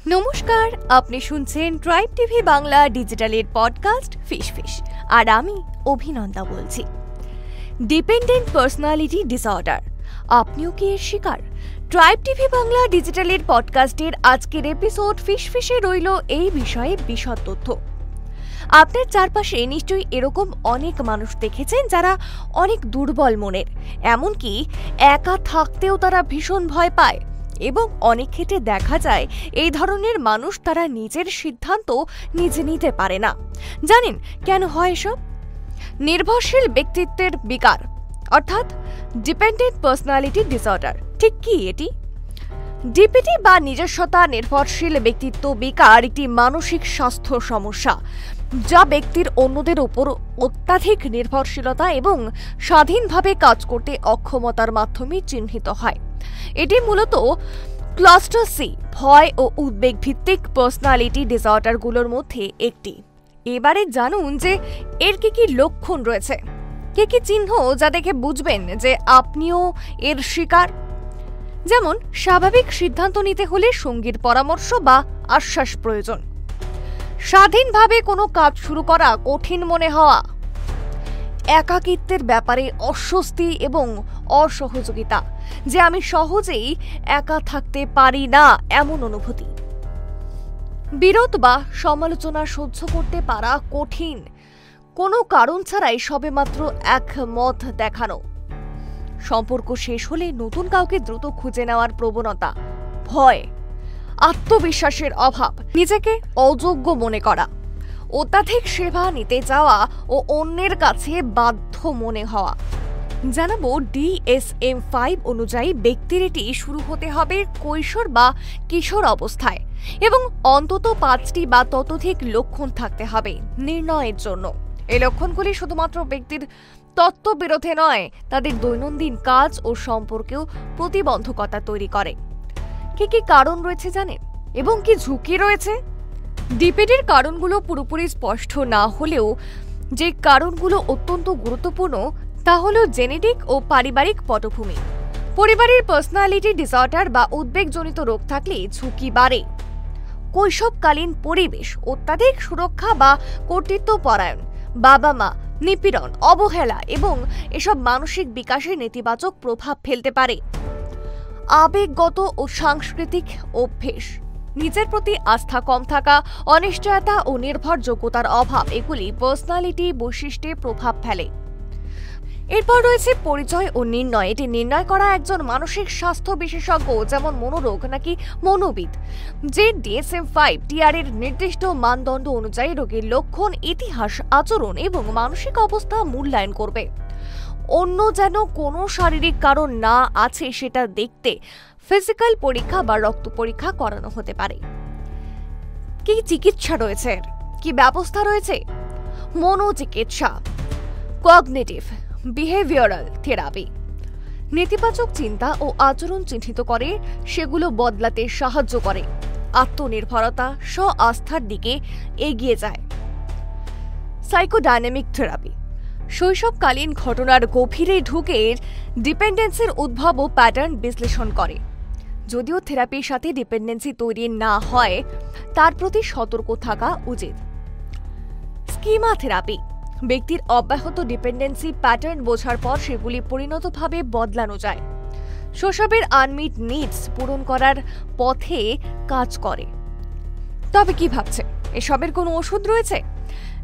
নমস্কার, আপনি শুনছেন ট্রাইব টিভি বাংলা ডিজিটালের পডকাস্ট ফিশ আর আমি অভিনন্দা বলছি। ডিপেন্ডেন্ট পার্সোনালিটি ডিসঅর্ডার, আপনিও কি এর শিকার? ট্রাইব টিভি বাংলা ডিজিটালের পডকাস্টের আজকের এপিসোড ফিশে রইল এই বিষয়ে বিশদ তথ্য। আপনার চারপাশে নিশ্চয়ই এরকম অনেক মানুষ দেখেছেন যারা অনেক দুর্বল মনের, এমনকি একা থাকতেও তারা ভীষণ ভয় পায়। এবং অনেক ক্ষেত্রে দেখা যায় এই ধরনের মানুষ তারা নিজের সিদ্ধান্ত নিজে নিতে পারে না। জানেন কেন হয় এসব? নির্ভরশীল ব্যক্তিত্বের বিকার, অর্থাৎ ডিপেন্ডেন্ট পার্সোনালিটি ডিসঅর্ডার। ঠিক কি এটি? ডিপিটি বা নিজস্বতা নির্ভরশীল ব্যক্তিত্ব বিকার একটি মানসিক স্বাস্থ্য সমস্যা যা ব্যক্তির অন্যদের উপর অত্যাধিক নির্ভরশীলতা এবং স্বাধীনভাবে কাজ করতে অক্ষমতার মাধ্যমে চিহ্নিত হয়। এটি মূলত ক্লাস্টার সি ভয় ও উদ্বেগ ভিত্তিক পার্সোনালিটি ডিসঅর্ডারগুলোর মধ্যে একটি। এবারে জানুন যে এর কি লক্ষণ রয়েছে, কি চিহ্ন যা দেখে বুঝবেন যে আপনিও এর শিকার। যেমন, স্বাভাবিক সিদ্ধান্ত নিতে হলে সঙ্গীর পরামর্শ বা আশ্বাস প্রয়োজন। স্বাধীনভাবে কোনো কাজ শুরু করা কঠিন মনে হওয়া। একাকিত্বের ব্যাপারে অস্বস্তি এবং অসহযোগিতা, যে আমি সহজেই একা থাকতে পারি না এমন অনুভূতি। বিরোধ বা সমালোচনা সহ্য করতে পারা কঠিন, কোনো কারণ ছাড়াই সবেমাত্র একমত দেখানো। সম্পর্ক শেষ হলে নতুন কাউকে দ্রুত খুঁজে নেওয়ার প্রবণতা। ভয়, আত্মবিশ্বাসের অভাব, নিজেকে অযোগ্য মনে করা, অত্যাধিক সেবা নিতে যাওয়া ও অন্যের কাছে বাধ্য মনে হওয়া। জানাবো DSM-5 অনুযায়ী ব্যক্তির এটি শুরু হতে হবে কৈশোর বা কিশোর অবস্থায় এবং অন্তত 5টি বা ততোধিক লক্ষণ থাকতে হবে নির্ণয়ের জন্য। এই লক্ষণগুলি শুধুমাত্র ব্যক্তির তত্ত্ববিরোধে নয়, তাদের দৈনন্দিন কাজ ও সম্পর্কেও প্রতিবন্ধকতা তৈরি করে। কি কারণ রয়েছে জানেন, এবং কি ঝুঁকি রয়েছে? ডিপিটির কারণগুলো পুরোপুরি স্পষ্ট না হলেও যে কারণগুলো অত্যন্ত গুরুত্বপূর্ণ তা হল জেনেটিক ও পারিবারিক পটভূমি। পরিবারের পার্সোনালিটি ডিসঅর্ডার বা উদ্বেগজনিত রোগ থাকলে ঝুঁকি বাড়ে। কৈশোরকালীন পরিবেশ, অত্যাধিক সুরক্ষা বা কর্তৃত্বপরায়ণ, বাবা মা, নিপীড়ন, অবহেলা এবং এসব মানসিক বিকাশে নেতিবাচক প্রভাব ফেলতে পারে। আবেগগত ও সাংস্কৃতিক অভ্যেস, নিজের প্রতি আস্থা কম থাকা, অনিশ্চয়তা ও নির্ভরযোগ্যতার অভাব, এগুলি পার্সোনালিটি বৈশিষ্ট্যে প্রভাব ফেলে। এরপর রয়েছে পরিচয় ও নির্ণয়। এটি নির্ণয় করা একজন মানসিক স্বাস্থ্য বিশেষজ্ঞ, যেমন মনোরোগ নাকি মনোবিদ, যে DSM-5 TR এর নির্দিষ্ট মানদণ্ড অনুযায়ী রোগীর লক্ষণ, ইতিহাস, আচরণ এবং মানসিক অবস্থা মূল্যায়ন করবে। অন্য যেন কোনো শারীরিক কারণ না আছে সেটা দেখতে ফিজিক্যাল পরীক্ষা বা রক্ত পরীক্ষা করানো হতে পারে। কি চিকিৎসা রয়েছে, কি ব্যবস্থা রয়েছে? মনোচিকিৎসা, কগনিটিভ বিহেভিয়ারাল থেরাপি নেতিবাচক চিন্তা ও আচরণ চিহ্নিত করে সেগুলো বদলাতে সাহায্য করে, আত্মনির্ভরতা, স্ব-আস্থার দিকে এগিয়ে যায়। সাইকোডাইনামিক থেরাপি শৈশবকালীন ঘটনার গভীরে ঢুকে ডিপেন্ডেন্সির উদ্ভব ও প্যাটার্ন বিশ্লেষণ করে। যদিও থেরাপির সাথে ডিপেন্ডেন্সি তৈরি না হয়, তার প্রতি সতর্ক থাকা উচিত। স্কিমা থেরাপি ব্যক্তির অব্যাহত ডিপেন্ডেন্সি প্যাটার্ন বোঝার পর সেগুলি পরিণতভাবে বদলানো যায়। শৈশবের আনমিট নিডস পূরণ করার পথে কাজ করে। তবে কি ভাবছে, এসবের কোনো ওষুধ রয়েছে?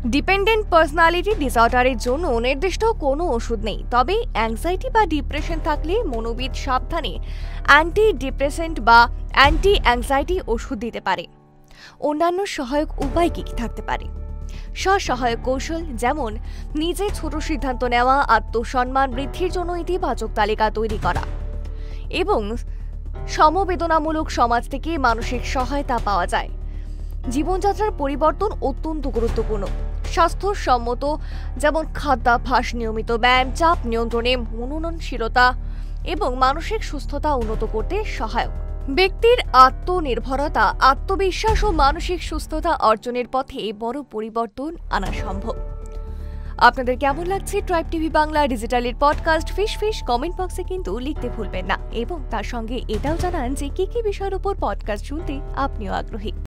ডিপেন্ডেন্ট পার্সোনালিটি ডিসঅর্ডারের জন্য নির্দিষ্ট কোনো ওষুধ নেই, তবে অ্যাংজাইটি বা ডিপ্রেশন থাকলে মনোবিদ সাবধানে অ্যান্টি ডিপ্রেসেন্ট বা অ্যান্টি অ্যাংজাইটি ওষুধ দিতে পারে। অন্যান্য সহায়ক উপায় কি থাকতে পারে? স্ব-সহায়ক কৌশল, যেমন নিজে ছোট সিদ্ধান্ত নেওয়া, আত্মসম্মান বৃদ্ধির জন্য ইতিবাচক তালিকা তৈরি করা এবং সমবেদনামূলক সমাজ থেকে মানসিক সহায়তা পাওয়া যায়। জীবনযাত্রার পরিবর্তন অত্যন্ত গুরুত্বপূর্ণ। স্বাস্থ্যসম্মত, যেমন খাদ্যাভ্যাস, নিয়মিত ব্যায়াম, চাপ নিয়ন্ত্রণে মননশীলতা এবং মানসিক সুস্থতা উন্নত করতে সহায়ক। ব্যক্তির আত্মনির্ভরতা, আত্মবিশ্বাস ও মানসিক সুস্থতা অর্জনের পথে বড় পরিবর্তন আনা সম্ভব। আপনাদের কেমন লাগছে ট্রাইব টিভি বাংলা ডিজিটালের পডকাস্ট ফিশ কমেন্ট বক্সে কিন্তু লিখতে ভুলবেন না এবং তার সঙ্গে এটাও জানান যে কি কি বিষয়ের উপর পডকাস্ট শুনতে আপনিও আগ্রহী।